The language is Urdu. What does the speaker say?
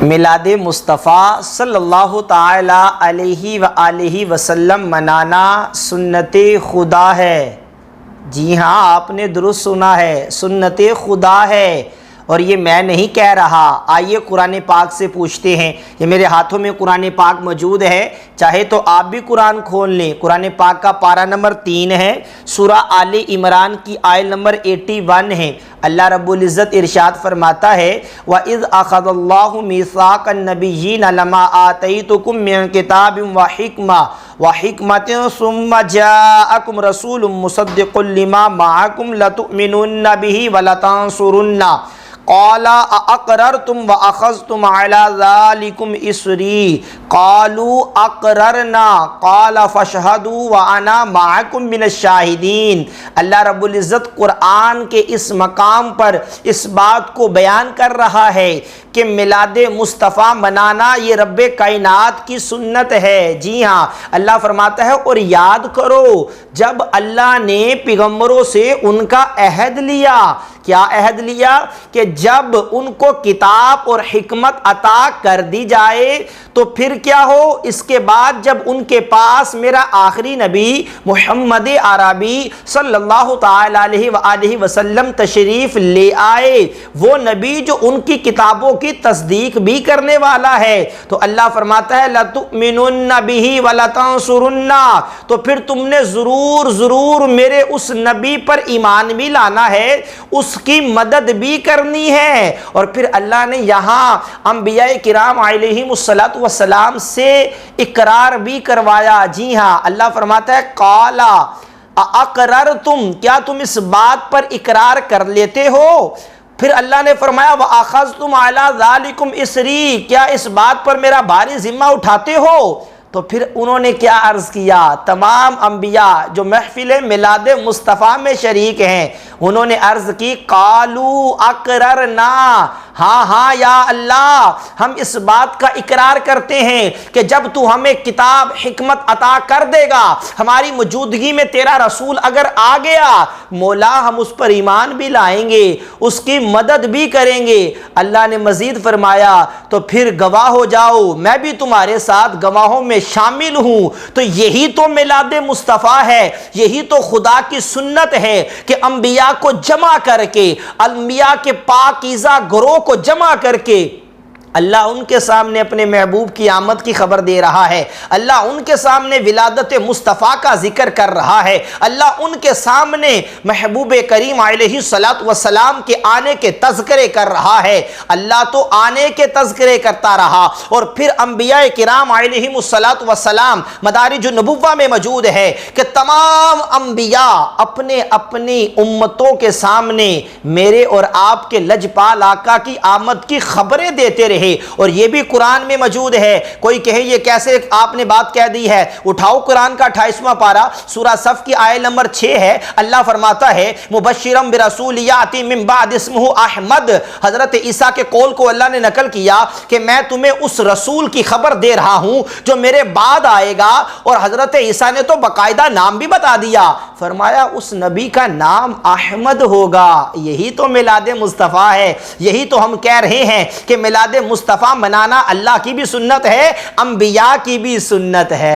میلاد مصطفیٰ صلی اللہ تعالی علیہ وآلہ وسلم منانا سنت خدا ہے۔ جی ہاں، آپ نے درست سنا ہے، سنت خدا ہے، اور یہ میں نہیں کہہ رہا۔ آئیے قرآن پاک سے پوچھتے ہیں۔ یہ میرے ہاتھوں میں قرآن پاک موجود ہے، چاہے تو آپ بھی قرآن کھول لیں۔ قرآن پاک کا پارہ نمبر 3 ہے، سورہ آل عمران کی آیت نمبر 81 ہے۔ اللہ رب العزت ارشاد فرماتا ہے وَإِذْ أَخَذَ اللَّهُ مِيثَاقَ النَّبِيِّينَ لَمَا آتَيْتُكُم مِّن كِتَابٍ وَحِكْمَةٍ ثُمَّ جَاءَكُمْ رَسُولٌ مُّصَدِّقٌ لِّمَا مَعَكُمْ لَتُؤْمِنُنَّ بِهِ وَلَتَنصُرُنَّهُ قال اقررتم واخذتم على ذلكم اسری قالوا اقررنا قال فاشهدوا وانا معكم من الشاہدین۔ اللہ رب العزت قرآن کے اس مقام پر اس بات کو بیان کر رہا ہے کہ میلاد مصطفیٰ منانا یہ رب کائنات کی سنت ہے۔ جی ہاں، اللہ فرماتا ہے اور یاد کرو جب اللہ نے پیغمبروں سے ان کا عہد لیا۔ کیا عہد لیا؟ کہ جب ان کو کتاب اور حکمت عطا کر دی جائے تو پھر کیا ہو؟ اس کے بعد جب ان کے پاس میرا آخری نبی محمد عربی صلی اللہ تعالی علیہ وآلہ وسلم تشریف لے آئے، وہ نبی جو ان کی کتابوں کی تصدیق بھی کرنے والا ہے، تو اللہ فرماتا ہے لَتُؤْمِنُنَّ بِهِ وَلَتَنصُرُنَّهُ، تو پھر تم نے ضرور میرے اس نبی پر ایمان بھی لانا ہے، اس کی مدد بھی کرنی ہے۔ اور پھر اللہ نے یہاں انبیاء کرام علیہم السلام سے اقرار بھی کروایا۔ جی ہاں، اللہ فرماتا ہے قَالَ اقررتم، کیا تم اس بات پر اقرار کر لیتے ہو؟ پھر اللہ نے فرمایا وَأَخَذْتُمْ عَلَى ذَلِكُمْ إِسْرِي، کیا اس بات پر میرا بھاری ذمہ اٹھاتے ہو؟ تو پھر انہوں نے کیا عرض کیا؟ تمام انبیاء جو محفل میلاد مصطفیٰ میں شریک ہیں انہوں نے عرض کی قالوا اقررنا، ہاں یا اللہ ہم اس بات کا اقرار کرتے ہیں کہ جب تو ہمیں کتاب حکمت عطا کر دے گا، ہماری موجودگی میں تیرا رسول اگر آ گیا، مولا ہم اس پر ایمان بھی لائیں گے، اس کی مدد بھی کریں گے۔ اللہ نے مزید فرمایا تو پھر گواہ ہو جاؤ، میں بھی تمہارے ساتھ گواہوں میں شامل ہوں۔ تو یہی تو میلاد مصطفیٰ ہے، یہی تو خدا کی سنت ہے کہ انبیاء کو جمع کر کے، انبیاء کے پاکیزہ گروہ کو جمع کر کے اللہ ان کے سامنے اپنے محبوب کی آمد کی خبر دے رہا ہے، اللہ ان کے سامنے ولادت مصطفیٰ کا ذکر کر رہا ہے، اللہ ان کے سامنے محبوب کریم علیہ السلام کے آنے کے تذکرے کر رہا ہے۔ اللہ تو آنے کے تذکرے کرتا رہا، اور پھر انبیاء کرام علیہ السلام مدارج النبوہ میں موجود ہے کہ تمام انبیاء اپنے اپنی امتوں کے سامنے میرے اور آپ کے لجپال آقا کی آمد کی خبریں دیتے رہے، اور یہ بھی قرآن میں موجود ہے۔ کوئی کہے یہ کیسے آپ نے بات کہہ دی ہے؟ اٹھاؤ قرآن کا 28واں پارہ سورہ صف کی آیت نمبر 6 ہے۔ اللہ فرماتا ہے مبشرم برسول یاتی من بعد اسمہ احمد، حضرت عیسیٰ کے قول کو اللہ نے نقل کیا کہ میں تمہیں اس رسول کی خبر دے رہا ہوں جو میرے بعد آئے گا، اور حضرت عیسیٰ نے تو باقاعدہ نام بھی بتا دیا، فرمایا اس نبی کا نام احمد ہوگا۔ یہی تو میلاد مصطفیٰ ہے، یہی تو ہم کہہ رہے ہیں کہ میلاد مصطفیٰ منانا اللہ کی بھی سنت ہے، انبیاء کی بھی سنت ہے۔